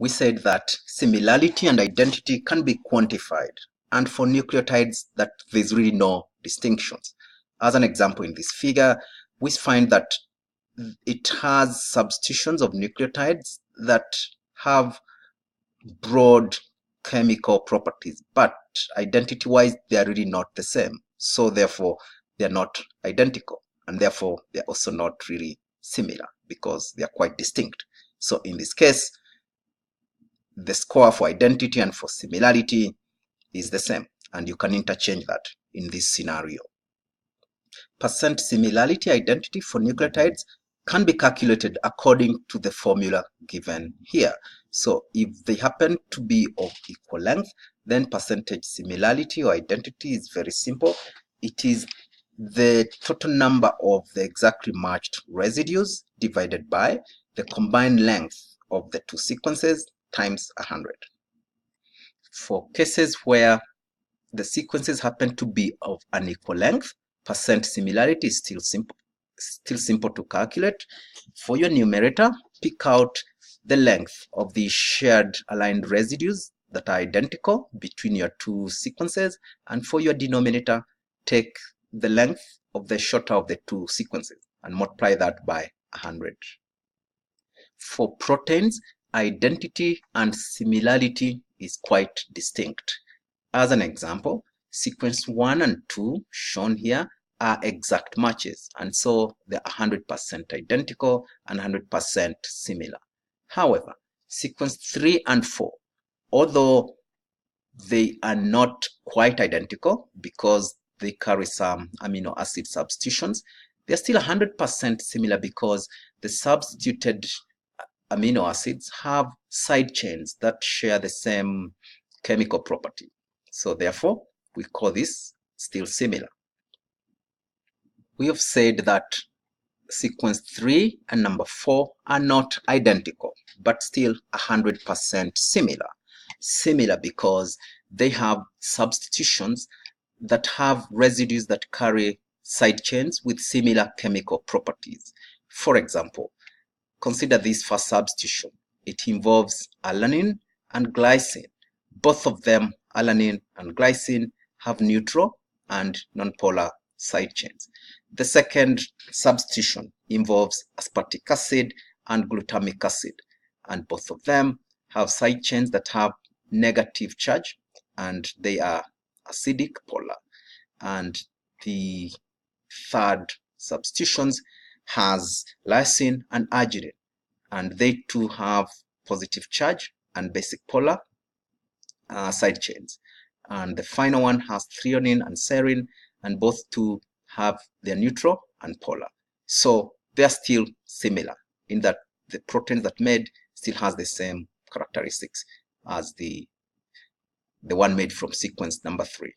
we said that similarity and identity can be quantified, and for nucleotides that there's really no distinctions. As an example, in this figure, we find that it has substitutions of nucleotides that have broad chemical properties, but identity-wise, they are really not the same. So therefore, they are not identical, and therefore, they are also not really similar because they are quite distinct. So in this case, the score for identity and for similarity is the same, and you can interchange that in this scenario. Percent similarity identity for nucleotides can be calculated according to the formula given here. So if they happen to be of equal length, then percentage similarity or identity is very simple. It is the total number of the exactly matched residues divided by the combined length of the two sequences times 100. For cases where the sequences happen to be of unequal length, percent similarity is still simple to calculate. For your numerator, pick out the length of the shared aligned residues that are identical between your two sequences, and for your denominator, take the length of the shorter of the two sequences and multiply that by 100. For proteins, identity and similarity is quite distinct. As an example, sequence 1 and 2 shown here are exact matches, and so they're 100% identical and 100% similar. However, sequence 3 and 4, although they are not quite identical because they carry some amino acid substitutions, they're still 100% similar because the substituted amino acids have side chains that share the same chemical property. So therefore, we call this still similar. We have said that sequence 3 and number 4 are not identical, but still 100% similar. Similar because they have substitutions that have residues that carry side chains with similar chemical properties. For example, consider this first substitution. It involves alanine and glycine. Both of them, alanine and glycine, have neutral and nonpolar side chains. The second substitution involves aspartic acid and glutamic acid, and both of them have side chains that have negative charge, and they are acidic polar. And the third substitutions has lysine and arginine, and they too have positive charge and basic polar side chains. And the final one has threonine and serine, and both two have their neutral and polar. So they are still similar in that the protein that made still has the same characteristics as the one made from sequence number 3.